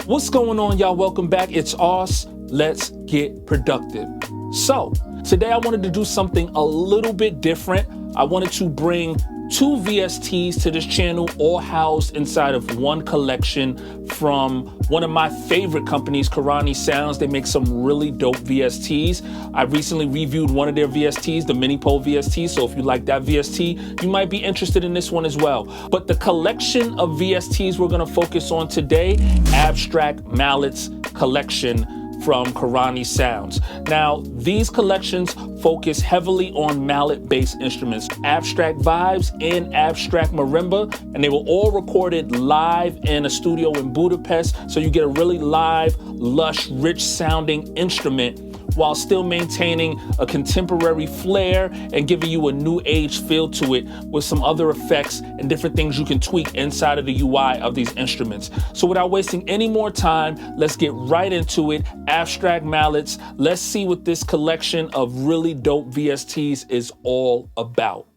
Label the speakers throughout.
Speaker 1: What's going on, y'all? Welcome back. It's Ars. Let's get productive. So today I wanted to do something a little bit different. I wanted to bring two VSTs to this channel, all housed inside of one collection from one of my favorite companies, Karanyi Sounds. They make some really dope VSTs. I recently reviewed one of their VSTs, the Mini Pole VST. So if you like that VST, you might be interested in this one as well. But the collection of VSTs we're gonna focus on today, Abstract Mallets collection from Karanyi Sounds. Now, these collections focus heavily on mallet-based instruments, abstract vibes and abstract marimba, and they were all recorded live in a studio in Budapest, so you get a really live, lush, rich-sounding instrument while still maintaining a contemporary flair and giving you a new age feel to it with some other effects and different things you can tweak inside of the UI of these instruments. So without wasting any more time, let's get right into it. Abstract Mallets. Let's see what this collection of really dope VSTs is all about.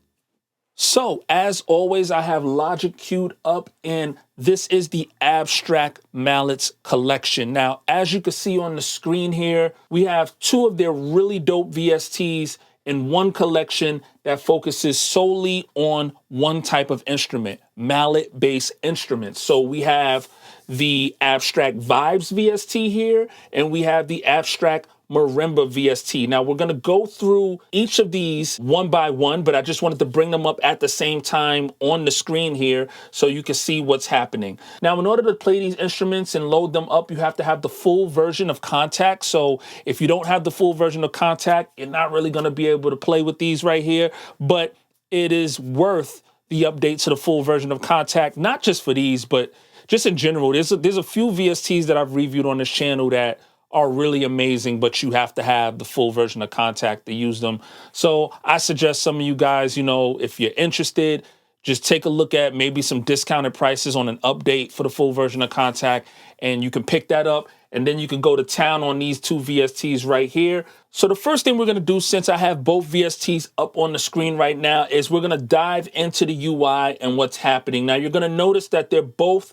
Speaker 1: So, as always, I have Logic queued up, and this is the Abstract Mallets collection. Now, as you can see on the screen here, we have two of their really dope VSTs in one collection that focuses solely on one type of instrument, mallet-based instruments. So we have the Abstract Vibes VST here, and we have the Abstract Marimba VST. Now we're gonna go through each of these one by one, but I just wanted to bring them up at the same time on the screen here so you can see what's happening. Now, in order to play these instruments and load them up, you have to have the full version of Contact. So if you don't have the full version of Contact, you're not really gonna be able to play with these right here, but it is worth the update to the full version of Contact, not just for these, but just in general. There's a few VSTs that I've reviewed on this channel that are really amazing, but you have to have the full version of Contact to use them. So I suggest some of you guys, if you're interested, just take a look at maybe some discounted prices on an update for the full version of Contact, and you can pick that up, and then you can go to town on these two VSTs right here. So the first thing we're gonna do, since I have both VSTs up on the screen right now, is we're gonna dive into the UI and what's happening. Now you're gonna notice that they're both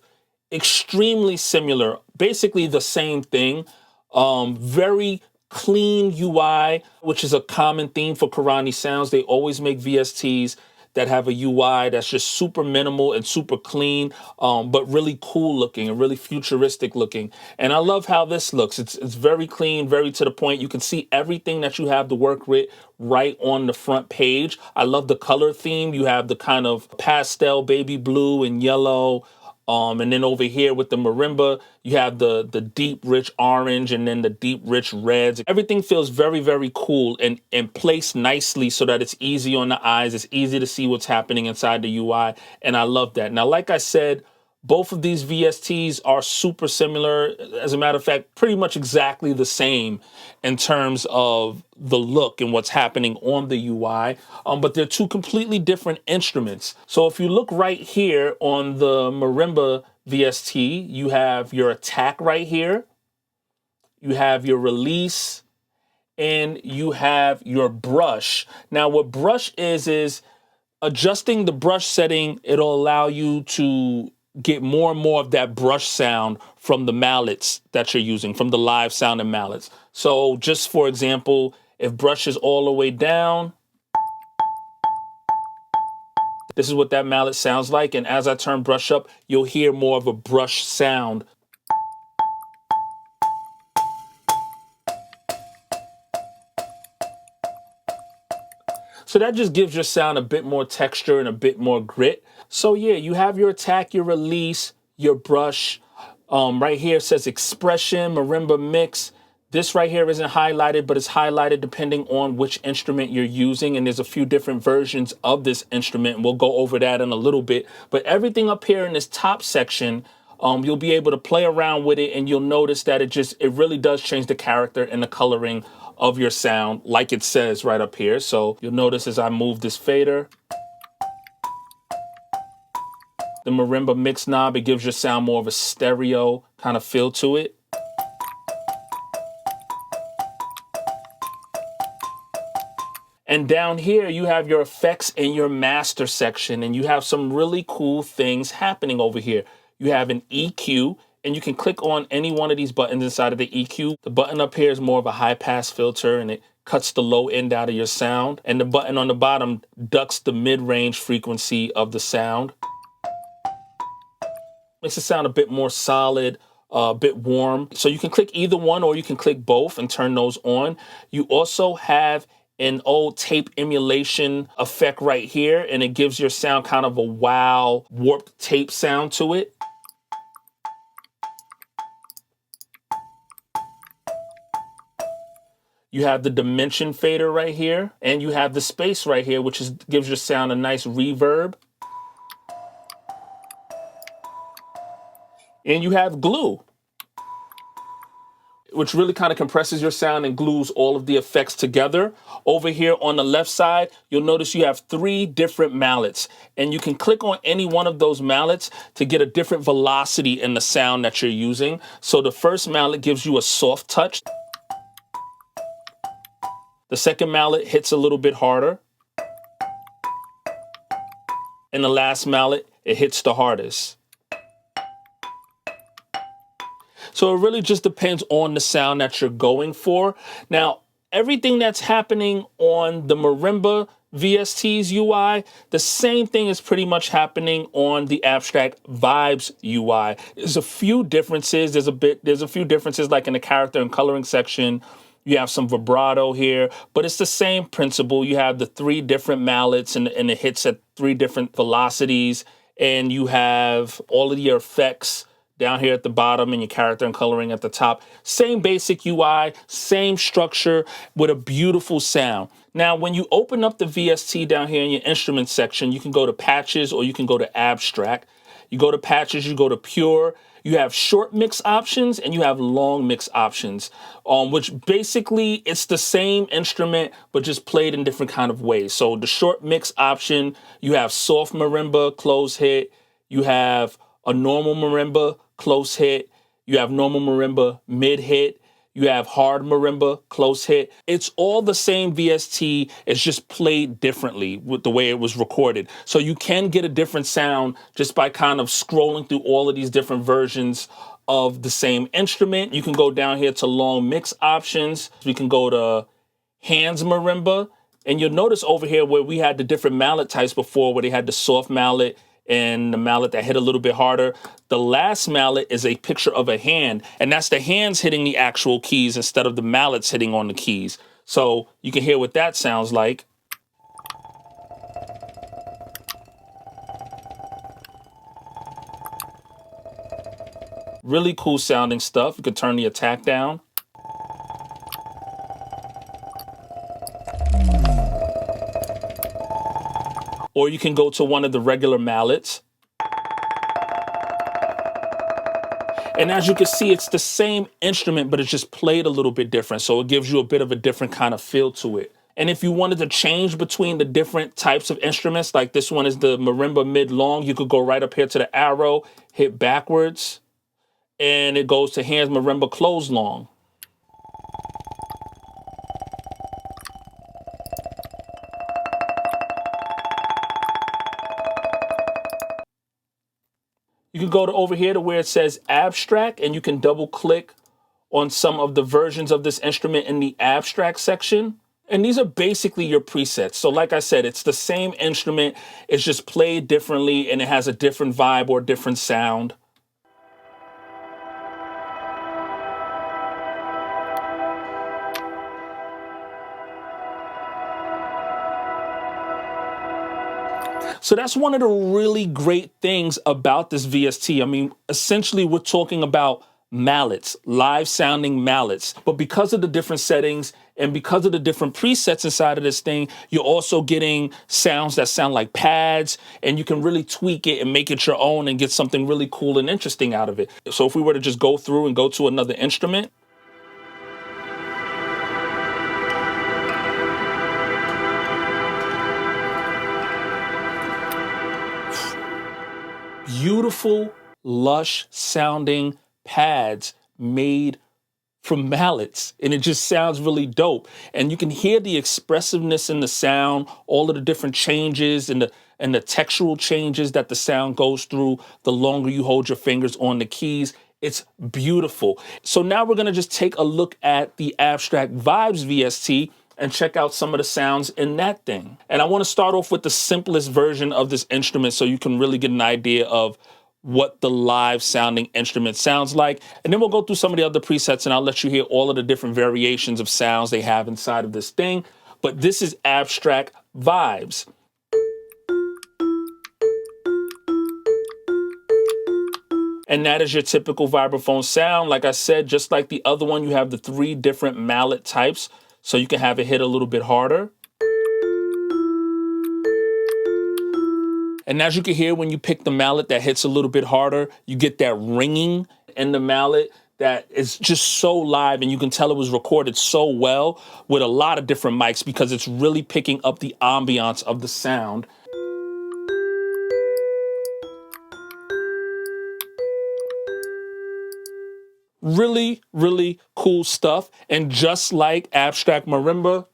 Speaker 1: extremely similar, basically the same thing. Very clean UI, which is a common theme for Karanyi Sounds. They always make VSTs that have a UI that's just super minimal and super clean, but really cool looking and really futuristic looking. And I love how this looks. It's very clean, very to the point. You can see everything that you have to work with right on the front page. I love the color theme. You have the kind of pastel baby blue and yellow. And then over here with the marimba, you have the deep, rich orange and then the deep, rich reds. Everything feels very, very cool and placed nicely so that it's easy on the eyes. It's easy to see what's happening inside the UI. And I love that. Now, like I said, both of these VSTs are super similar. As a matter of fact, pretty much exactly the same in terms of the look and what's happening on the UI, but they're two completely different instruments. So if you look right here on the Marimba VST, you have your attack right here, you have your release, and you have your brush. Now what brush is adjusting the brush setting. It'll allow you to get more and more of that brush sound from the mallets that you're using, from the live sounding mallets. So just for example, if brush is all the way down, this is what that mallet sounds like. And as I turn brush up, you'll hear more of a brush sound. So that just gives your sound a bit more texture and a bit more grit. So yeah, you have your attack, your release, your brush. Right here it says expression, marimba mix. This right here isn't highlighted, but it's highlighted depending on which instrument you're using. And there's a few different versions of this instrument, and we'll go over that in a little bit. But everything up here in this top section, you'll be able to play around with it, and you'll notice that it really does change the character and the coloring of your sound, like it says right up here. So you'll notice as I move this fader, the marimba mix knob, it gives your sound more of a stereo kind of feel to it. And down here, you have your effects and your master section, and you have some really cool things happening over here. You have an EQ and you can click on any one of these buttons inside of the EQ. The button up here is more of a high pass filter, and it cuts the low end out of your sound. And the button on the bottom ducks the mid-range frequency of the sound. Makes it sound a bit more solid, a bit warm. So you can click either one, or you can click both and turn those on. You also have an old tape emulation effect right here, and it gives your sound kind of a wow, warped tape sound to it. You have the dimension fader right here, and you have the space right here, which gives your sound a nice reverb. And you have glue, which really kind of compresses your sound and glues all of the effects together. Over here on the left side, you'll notice you have 3 different mallets, and you can click on any one of those mallets to get a different velocity in the sound that you're using. So the first mallet gives you a soft touch. The second mallet hits a little bit harder. And the last mallet, it hits the hardest. So it really just depends on the sound that you're going for. Now, everything that's happening on the Marimba VST's UI, the same thing is pretty much happening on the Abstract Vibes UI. There's a few differences. There's a few differences like in the character and coloring section. You have some vibrato here, but it's the same principle. You have the 3 different mallets and it hits at 3 different velocities, and you have all of your effects down here at the bottom and your character and coloring at the top. Same basic UI, same structure with a beautiful sound. Now, when you open up the VST down here in your instrument section, you can go to patches or you can go to abstract. You go to patches, you go to pure. You have short mix options and you have long mix options, which basically it's the same instrument, but just played in different kind of ways. So the short mix option, you have soft marimba, close hit. You have a normal marimba, close hit. You have normal marimba, mid hit. You have hard marimba, close hit. It's all the same VST. It's just played differently with the way it was recorded. So you can get a different sound just by kind of scrolling through all of these different versions of the same instrument. You can go down here to long mix options. We can go to hands marimba. And you'll notice over here where we had the different mallet types before, where they had the soft mallet and the mallet that hit a little bit harder. The last mallet is a picture of a hand, and that's the hands hitting the actual keys instead of the mallets hitting on the keys. So you can hear what that sounds like. Really cool sounding stuff. You could turn the attack down. Or you can go to one of the regular mallets. And as you can see, it's the same instrument, but it's just played a little bit different. So it gives you a bit of a different kind of feel to it. And if you wanted to change between the different types of instruments, like this one is the marimba mid-long, you could go right up here to the arrow, hit backwards, and it goes to hands marimba close long. You can go to over here to where it says abstract, and you can double click on some of the versions of this instrument in the abstract section. And these are basically your presets. So like I said, it's the same instrument. It's just played differently and it has a different vibe or different sound. So that's one of the really great things about this VST. I mean, essentially we're talking about mallets, live sounding mallets. But because of the different settings and because of the different presets inside of this thing, you're also getting sounds that sound like pads, and you can really tweak it and make it your own and get something really cool and interesting out of it. So if we were to just go through and go to another instrument, beautiful, lush sounding pads made from mallets, and it just sounds really dope. And you can hear the expressiveness in the sound, all of the different changes and the textural changes that the sound goes through the longer you hold your fingers on the keys. It's beautiful. So now we're gonna just take a look at the Abstract Vibes VST and check out some of the sounds in that thing. And I wanna start off with the simplest version of this instrument so you can really get an idea of what the live sounding instrument sounds like. And then we'll go through some of the other presets and I'll let you hear all of the different variations of sounds they have inside of this thing. But this is Abstract Vibes. And that is your typical vibraphone sound. Like I said, just like the other one, you have the 3 different mallet types, so you can have it hit a little bit harder. And as you can hear, when you pick the mallet that hits a little bit harder, you get that ringing in the mallet that is just so live, and you can tell it was recorded so well with a lot of different mics because it's really picking up the ambiance of the sound. Really, really cool stuff. And just like Abstract Marimba,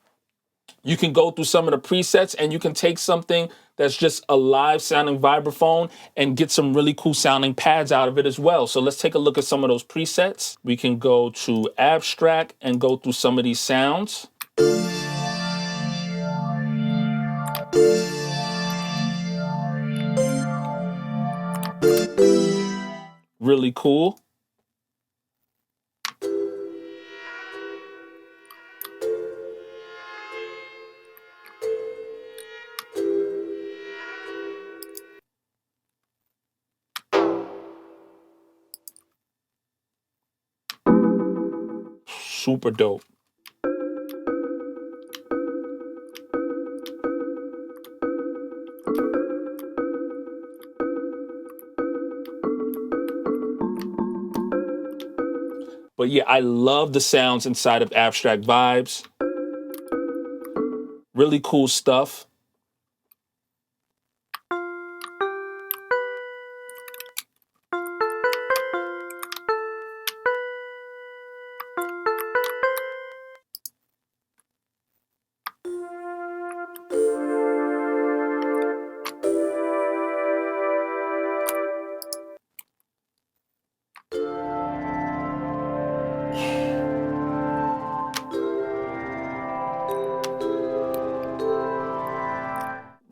Speaker 1: you can go through some of the presets and you can take something that's just a live sounding vibraphone and get some really cool sounding pads out of it as well. So let's take a look at some of those presets. We can go to Abstract and go through some of these sounds. Really cool. Super dope. But yeah, I love the sounds inside of Abstract Vibes. Really cool stuff.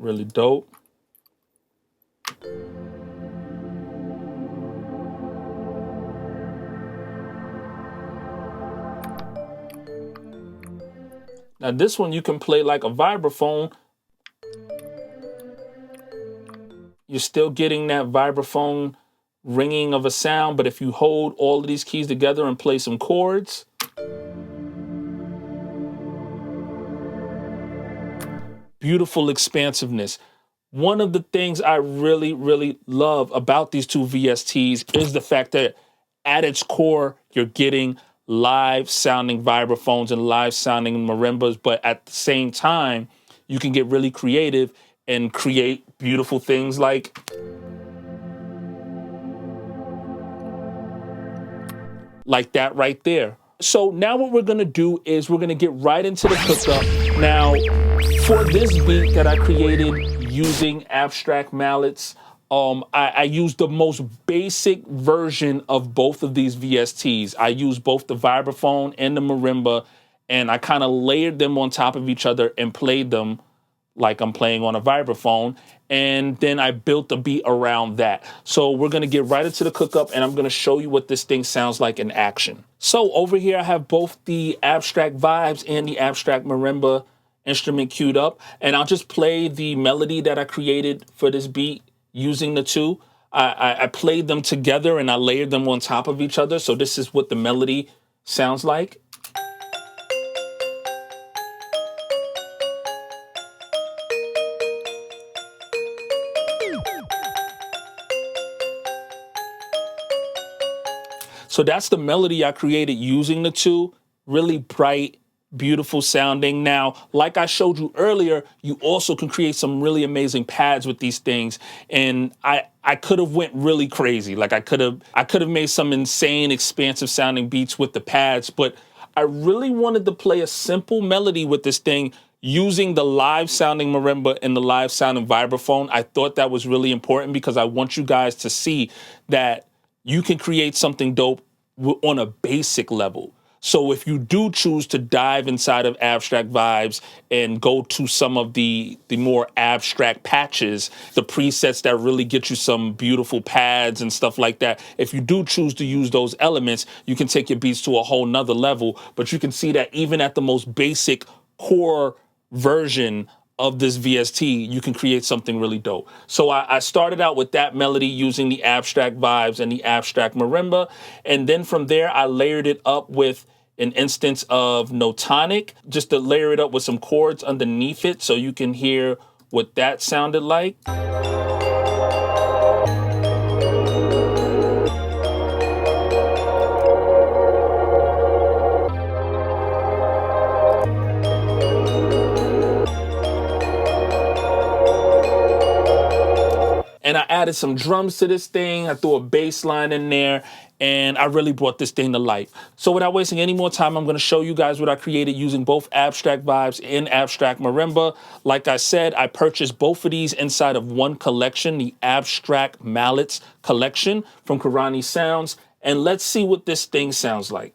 Speaker 1: Really dope. Now this one you can play like a vibraphone. You're still getting that vibraphone ringing of a sound, but if you hold all of these keys together and play some chords, beautiful expansiveness. One of the things I really, really love about these 2 VSTs is the fact that at its core, you're getting live sounding vibraphones and live sounding marimbas, but at the same time, you can get really creative and create beautiful things like that right there. So now what we're gonna do is we're gonna get right into the hookup. Now, for this beat that I created using Abstract Mallets, I used the most basic version of both of these VSTs. I used both the vibraphone and the marimba, and I kind of layered them on top of each other and played them like I'm playing on a vibraphone. And then I built the beat around that. So we're gonna get right into the cookup and I'm gonna show you what this thing sounds like in action. So over here I have both the Abstract Vibes and the Abstract Marimba instrument queued up, and I'll just play the melody that I created for this beat using the 2. I played them together and I layered them on top of each other. So this is what the melody sounds like. So that's the melody I created using the 2. Really bright, beautiful sounding. Now, like I showed you earlier, you also can create some really amazing pads with these things. And I could have went really crazy. Like I could have made some insane, expansive sounding beats with the pads, but I really wanted to play a simple melody with this thing using the live sounding marimba and the live sounding vibraphone. I thought that was really important because I want you guys to see that you can create something dope on a basic level. So if you do choose to dive inside of abstract vibes and go to some of the more abstract patches, the presets that really get you some beautiful pads and stuff like that, if you do choose to use those elements, you can take your beats to a whole nother level. But you can see that even at the most basic core version of this VST, you can create something really dope. So I started out with that melody using the abstract vibes and the abstract marimba. And then from there, I layered it up with an instance of no tonic, just to layer it up with some chords underneath it so you can hear what that sounded like. And I added some drums to this thing. I threw a bass line in there, and I really brought this thing to life. So without wasting any more time, I'm gonna show you guys what I created using both abstract vibes and abstract marimba. Like I said, I purchased both of these inside of one collection, the Abstract Mallets collection from Karanyi Sounds. And let's see what this thing sounds like.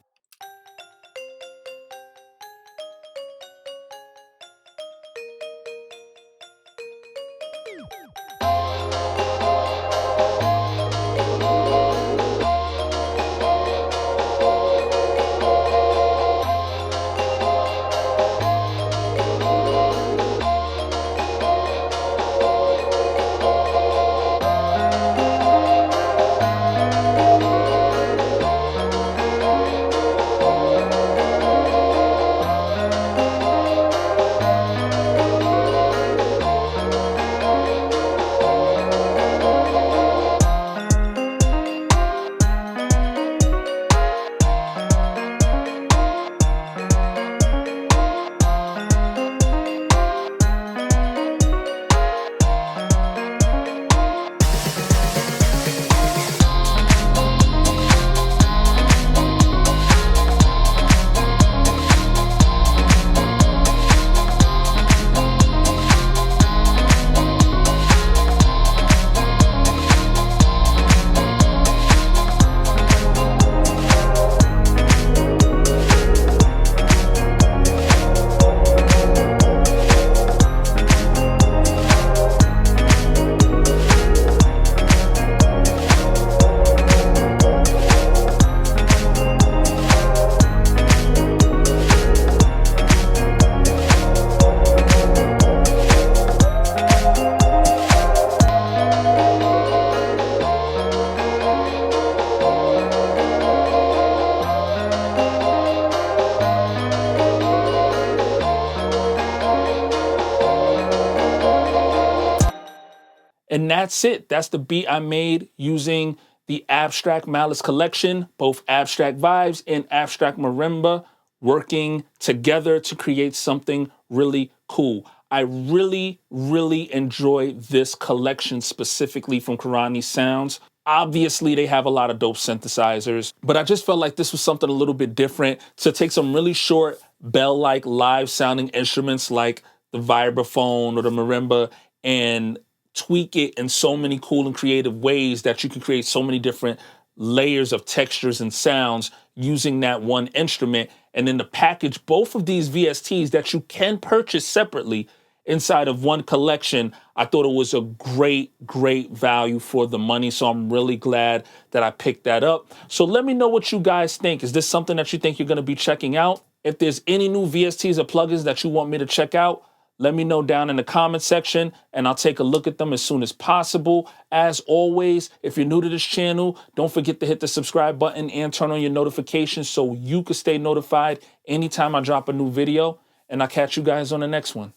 Speaker 1: And that's it. That's the beat I made using the Abstract Malice collection, both abstract vibes and abstract marimba working together to create something really cool. I really, really enjoy this collection specifically from Karanyi Sounds. Obviously, they have a lot of dope synthesizers, but I just felt like this was something a little bit different to take some really short bell-like live sounding instruments like the vibraphone or the marimba and tweak it in so many cool and creative ways that you can create so many different layers of textures and sounds using that one instrument. And then to package both of these VSTs that you can purchase separately inside of one collection, I thought it was a great, great value for the money. So I'm really glad that I picked that up. So let me know what you guys think. Is this something that you think you're going to be checking out? If there's any new VSTs or plugins that you want me to check out, let me know down in the comment section and I'll take a look at them as soon as possible. As always, if you're new to this channel, don't forget to hit the subscribe button and turn on your notifications so you can stay notified anytime I drop a new video. And I'll catch you guys on the next one.